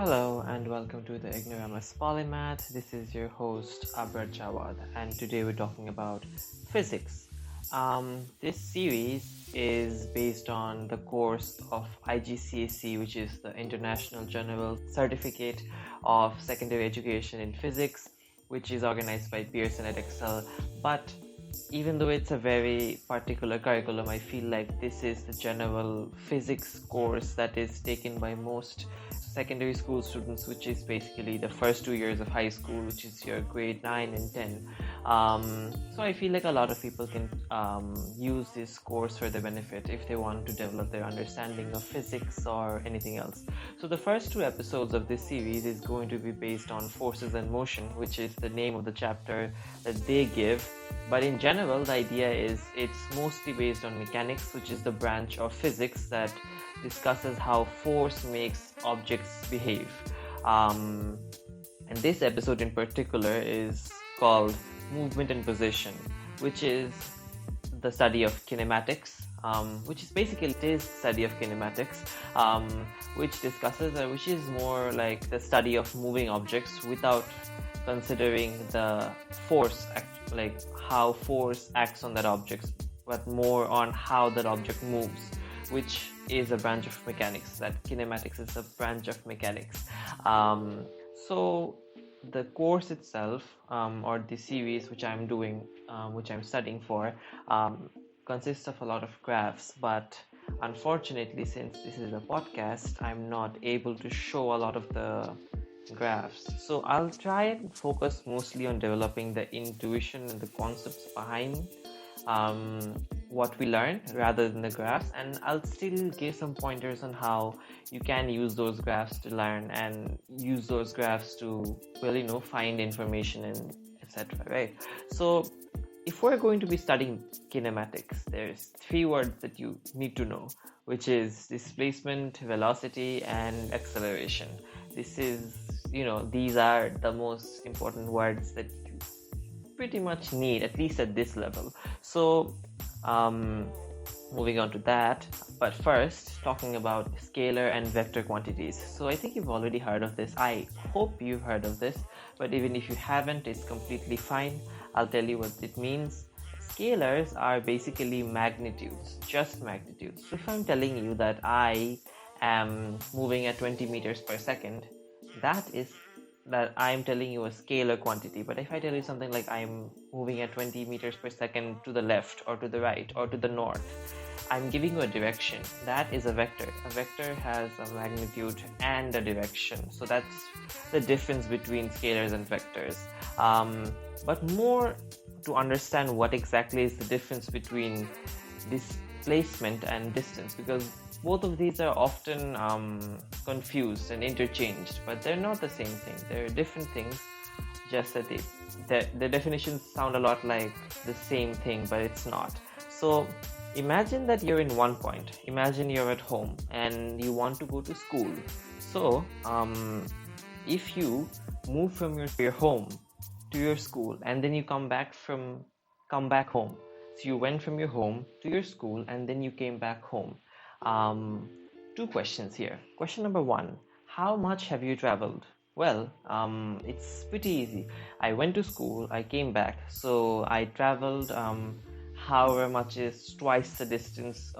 Hello and welcome to the ignoramus-polymath. This is your host Abrar Jawad, and today we're talking about physics. This series is based on the course of IGCSE, which is the International General Certificate of Secondary Education in Physics, which is organized by Pearson at Excel. But even though it's a very particular curriculum, I feel like this is the general physics course that is taken by most secondary school students, which is basically the first 2 years of high school, which is your grade 9 and 10. So I feel like a lot of people can use this course for their benefit if they want to develop their understanding of physics or anything else. So the first 2 episodes of this series is going to be based on forces and motion, which is the name of the chapter that they give. But in general, the idea is it's mostly based on mechanics, which is the branch of physics that discusses how force makes objects behave. And this episode in particular is called Movement and Position, which is the study of kinematics, which is basically this study of kinematics, which is more like the study of moving objects without considering the force, like how force acts on that object, but more on how that object moves, which is a branch of mechanics. That kinematics is a branch of mechanics. So the course itself, or the series which I'm doing, which I'm studying for, consists of a lot of graphs, but unfortunately, since this is a podcast, I'm not able to show a lot of the graphs. So I'll try and focus mostly on developing the intuition and the concepts behind what we learn rather than the graphs, and I'll still give some pointers on how you can use those graphs to learn and use those graphs to find information and etc. Right? So if we're going to be studying kinematics, there's 3 words that you need to know, which is displacement, velocity, and acceleration. These are the most important words that you pretty much need, at least at this level. So moving on to that, but first talking about scalar and vector quantities. So I think you've already heard of this. I hope you've heard of this, but even if you haven't, it's completely fine. I'll tell you what it means. Scalars are basically magnitudes, just magnitudes. So if I'm telling you that I am moving at 20 meters per second, that I'm telling you a scalar quantity. But if I tell you something like I'm moving at 20 meters per second to the left or to the right or to the north, I'm giving you a direction. That is a vector. A vector has a magnitude and a direction. So that's the difference between scalars and vectors. But more to understand what exactly is the difference between displacement and distance, because both of these are often confused and interchanged, but they're not the same thing. They're different things, just that the definitions sound a lot like the same thing, but it's not. So imagine that you're in one point. Imagine you're at home and you want to go to school. So if you move from your home to your school and then you come back home. So you went from your home to your school and then you came back home. 2 questions here. Question number 1, how much have you traveled? Well, it's pretty easy. I went to school, I came back, so I traveled however much is twice the distance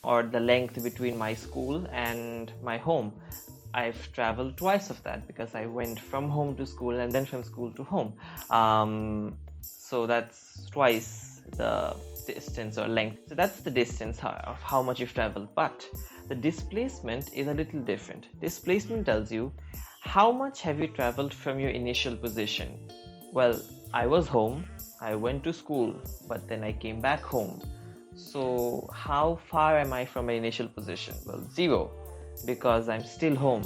or the length between my school and my home. I've traveled twice of that because I went from home to school and then from school to home. So that's twice the distance or length. So that's the distance of how much you've traveled. But the displacement is a little different. Displacement tells you how much have you traveled from your initial position. Well, I was home, I went to school, but then I came back home. So how far am I from my initial position? Well, 0, because I'm still home.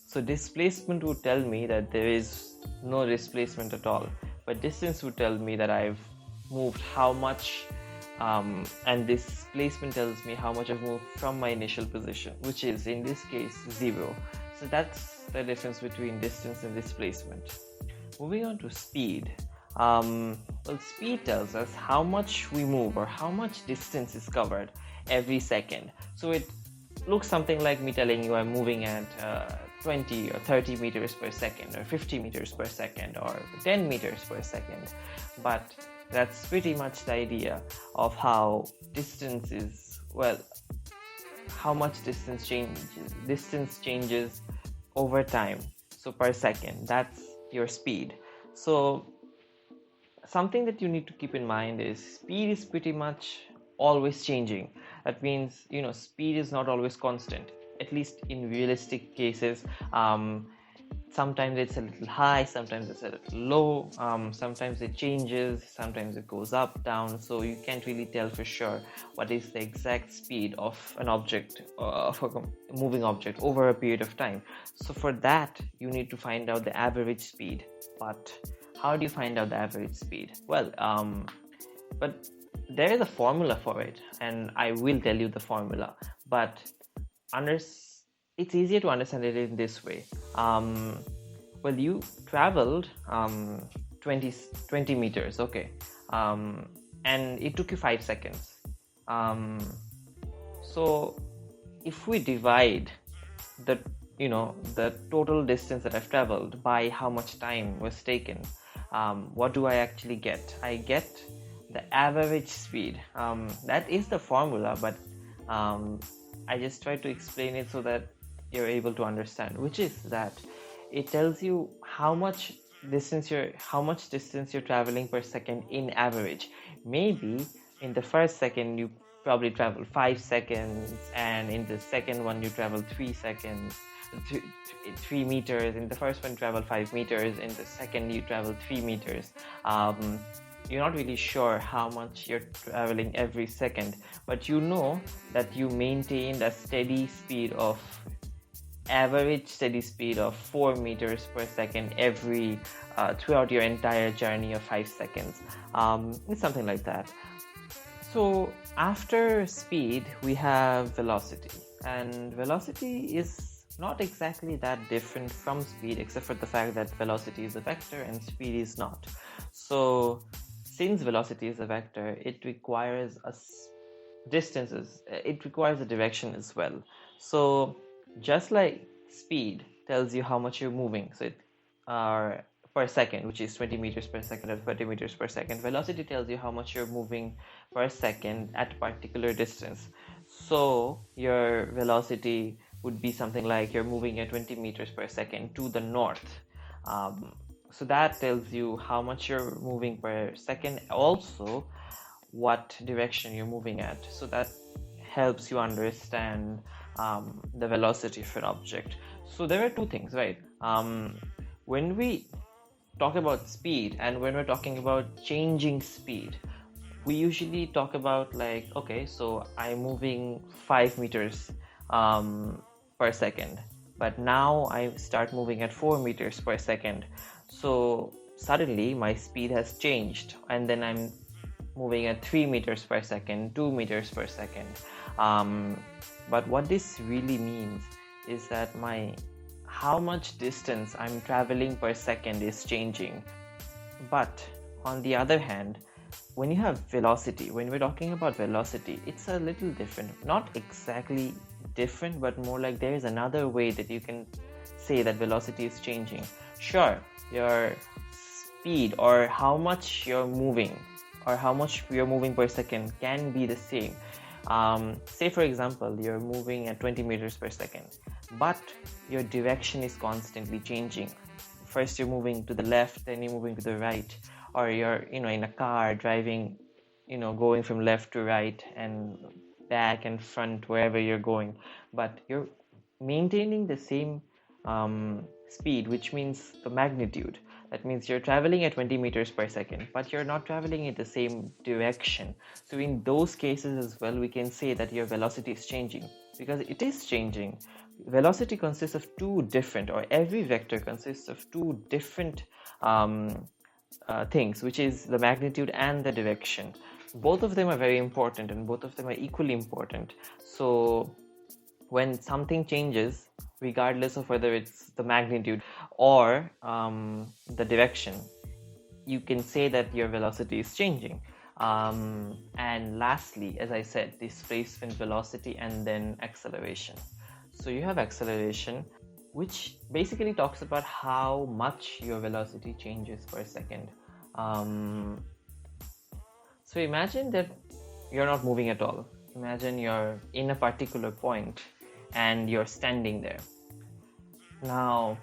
So displacement would tell me that there is no displacement at all, but distance would tell me that I've moved how much, and displacement tells me how much I've moved from my initial position, which is in this case 0. So that's the difference between distance and displacement. Moving on to speed. Speed tells us how much we move or how much distance is covered every second. So it looks something like me telling you I'm moving at 20 or 30 meters per second, or 50 meters per second, or 10 meters per second. But that's pretty much the idea of how distance is, well, how much distance changes over time. So per second, that's your speed. So something that you need to keep in mind is speed is pretty much always changing. That means, speed is not always constant, at least in realistic cases. Sometimes it's a little high, sometimes it's a little low, sometimes it changes, sometimes it goes up, down. So you can't really tell for sure what is the exact speed of an object, of a moving object over a period of time. So for that, you need to find out the average speed. But how do you find out the average speed? Well, but there is a formula for it, and I will tell you the formula. But it's easier to understand it in this way. Well, you traveled 20 meters, okay, and it took you 5 seconds. So if we divide the total distance that I've traveled by how much time was taken, what do I actually get? I get the average speed. That is the formula, but I just try to explain it so that you're able to understand, which is that it tells you how much distance you're traveling per second in average. Maybe in the first second you probably travel 5 seconds, and in the second one you travel 3 meters. In the first one you travel 5 meters, in the second you travel 3 meters. You're not really sure how much you're traveling every second, but you know that you maintained a average steady speed of 4 meters per second throughout your entire journey of 5 seconds. It's something like that. So after speed, we have velocity, and velocity is not exactly that different from speed, except for the fact that velocity is a vector and speed is not. So since velocity is a vector, it requires a direction as well. So just like speed tells you how much you're moving, so per second, which is 20 meters per second or 30 meters per second, velocity tells you how much you're moving per second at a particular distance. So your velocity would be something like you're moving at 20 meters per second to the north. So that tells you how much you're moving per second, also what direction you're moving at. So that helps you understand the velocity of an object. So there are two things, right? When we talk about speed and when we're talking about changing speed, we usually talk about like, okay, so I'm moving 5 meters per second, but now I start moving at 4 meters per second. So suddenly my speed has changed, and then I'm moving at 3 meters per second, 2 meters per second. But what this really means is that how much distance I'm traveling per second is changing. But on the other hand, when you have velocity, when we're talking about velocity, it's a little different. Not exactly different, but more like there is another way that you can say that velocity is changing. Sure, your speed or how much you're moving per second can be the same. Say for example, you're moving at 20 meters per second, but your direction is constantly changing. First you're moving to the left, then you're moving to the right, or you're in a car driving, going from left to right and back and front wherever you're going, but you're maintaining the same speed, which means the magnitude. That means you're traveling at 20 meters per second, but you're not traveling in the same direction. So in those cases as well, we can say that your velocity is changing, because it is changing. Velocity consists of every vector consists of two different things, which is the magnitude and the direction. Both of them are very important, and both of them are equally important. So when something changes, regardless of whether it's the magnitude or the direction, you can say that your velocity is changing. And lastly, as I said, displacement, velocity, and then acceleration. So you have acceleration, which basically talks about how much your velocity changes per second. So imagine that you're not moving at all. Imagine you're in a particular point and you're standing there. Now,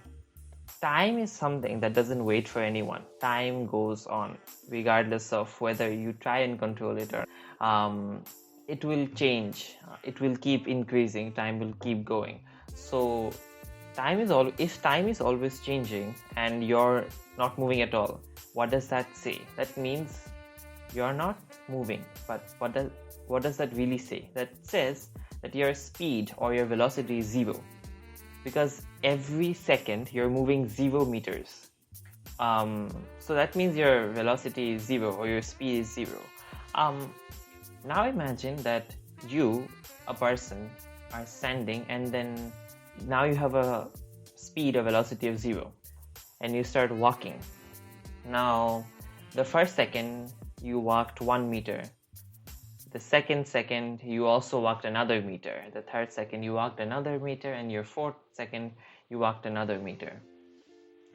time is something that doesn't wait for anyone. Time goes on, regardless of whether you try and control it or it will change. It will keep increasing. Time will keep going. So if time is always changing and you're not moving at all, what does that say? That means you're not moving. But what does that really say? That says that your speed or your velocity is 0, because every second you're moving 0 meters. So that means your velocity is 0 or your speed is 0. Now imagine that you, a person, are standing, and then now you have a speed or velocity of 0 and you start walking. Now, the first second you walked 1 meter. The second you also walked another meter. The third second you walked another meter, and your fourth second you walked another meter.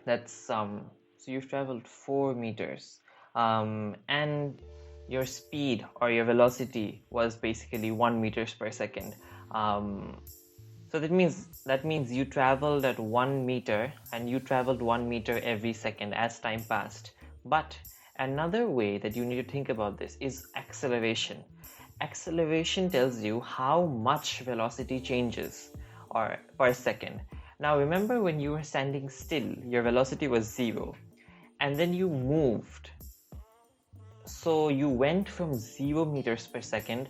That's so you've traveled 4 meters, and your speed or your velocity was basically 1 meters per second. So that means you traveled at 1 meter, and you traveled 1 meter every second as time passed. But another way that you need to think about this is acceleration. Acceleration tells you how much velocity changes or per second. Now remember, when you were standing still, your velocity was 0, and then you moved. So you went from 0 meters per second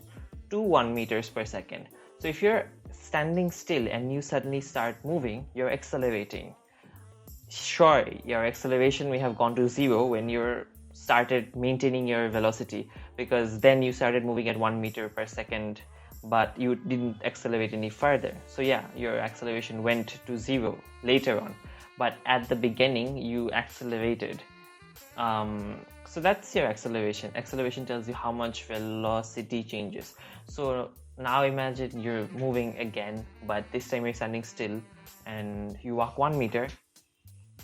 to 1 meters per second. So if you're standing still and you suddenly start moving, you're accelerating. Sure, your acceleration may have gone to 0 when you started maintaining your velocity, because then you started moving at 1 meter per second, but you didn't accelerate any further. So yeah, your acceleration went to 0 later on, but at the beginning you accelerated. So that's your acceleration. Acceleration tells you how much velocity changes. So now imagine you're moving again, but this time you're standing still and you walk 1 meter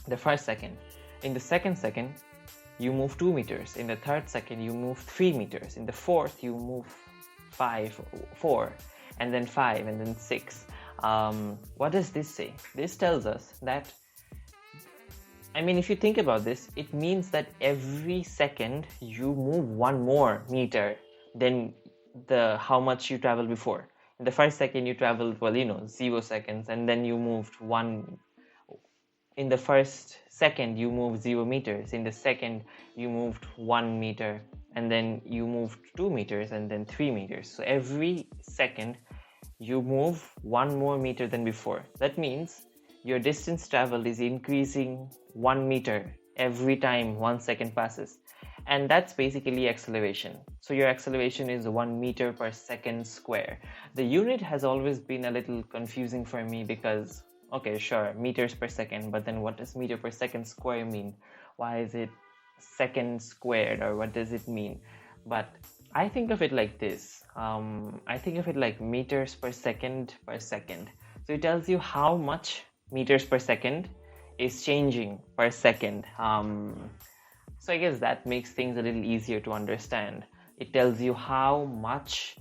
the first second. In the second second, you move 2 meters. In the third second, you move 3 meters. In the fourth, you move 4, and then 5, and then 6. What does this say? This tells us that, if you think about this, it means that every second you move 1 more meter than how much you traveled before. In the first second, you traveled 0 seconds, and then you moved 1. In the first second, you moved 0 meters. In the second, you moved 1 meter, and then you moved 2 meters, and then 3 meters. So every second, you move 1 more meter than before. That means your distance traveled is increasing 1 meter every time 1 second passes. And that's basically acceleration. So your acceleration is 1 meter per second square. The unit has always been a little confusing for me, because okay, sure, meters per second, but then what does meter per second square mean? Why is it second squared, or what does it mean? But I think of it like this. I think of it like meters per second per second. So it tells you how much meters per second is changing per second. So I guess that makes things a little easier to understand. It tells you how much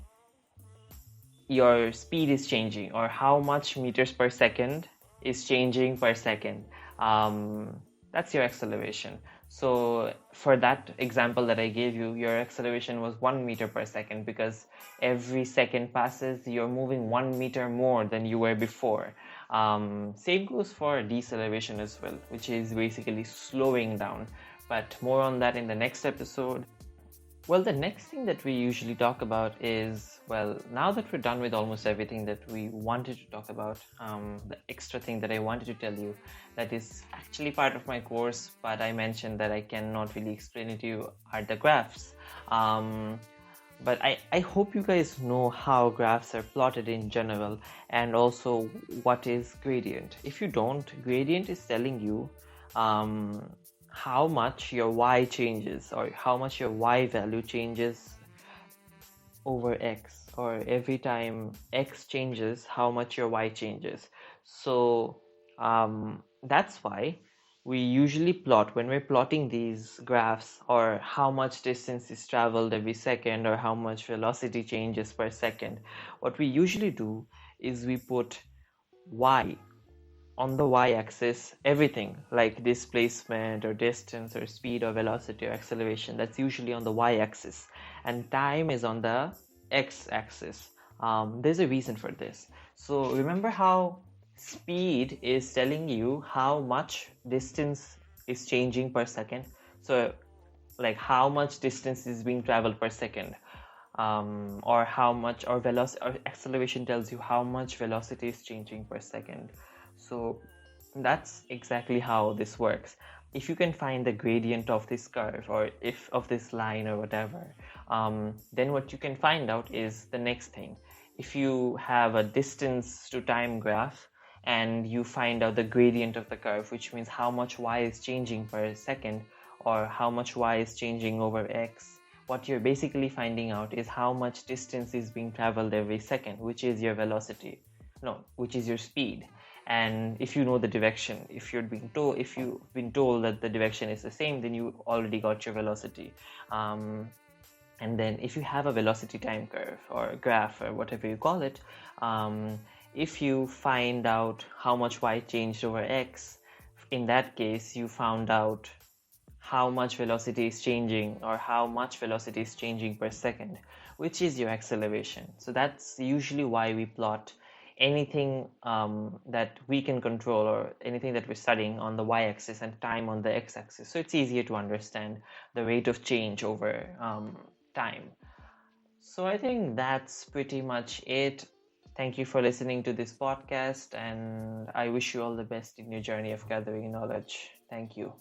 your speed is changing, or how much meters per second is changing per second. That's your acceleration. So for that example that I gave you, your acceleration was 1 meter per second, because every second passes, you're moving 1 meter more than you were before. Same goes for deceleration as well, which is basically slowing down, but more on that in the next episode. Well, the next thing that we usually talk about is, now that we're done with almost everything that we wanted to talk about, the extra thing that I wanted to tell you that is actually part of my course, but I mentioned that I cannot really explain it to you, are the graphs. But I hope you guys know how graphs are plotted in general, and also what is gradient. If you don't, gradient is telling you how much your y changes, or how much your y value changes over x, or every time x changes, how much your y changes. So that's why we usually plot, when we're plotting these graphs, or how much distance is traveled every second, or how much velocity changes per second, what we usually do is we put y on the y-axis, everything like displacement or distance or speed or velocity or acceleration, that's usually on the y-axis, and time is on the x-axis. There's a reason for this. So remember how speed is telling you how much distance is changing per second. So like how much distance is being traveled per second, or how much, or velocity or acceleration tells you how much velocity is changing per second. So that's exactly how this works. If you can find the gradient of this curve, or if of this line or whatever, then what you can find out is the next thing. If you have a distance to time graph and you find out the gradient of the curve, which means how much y is changing per second, or how much y is changing over x, what you're basically finding out is how much distance is being traveled every second, which is your velocity, which is your speed. And if you know the direction, if you've been told that the direction is the same, then you already got your velocity. And then if you have a velocity time curve or graph or whatever you call it, if you find out how much y changed over x, in that case you found out how much velocity is changing, or how much velocity is changing per second, which is your acceleration. So that's usually why we plot anything that we can control, or anything that we're studying, on the y-axis and time on the x-axis. So it's easier to understand the rate of change over time. So I think that's pretty much it. Thank you for listening to this podcast, and I wish you all the best in your journey of gathering knowledge. Thank you.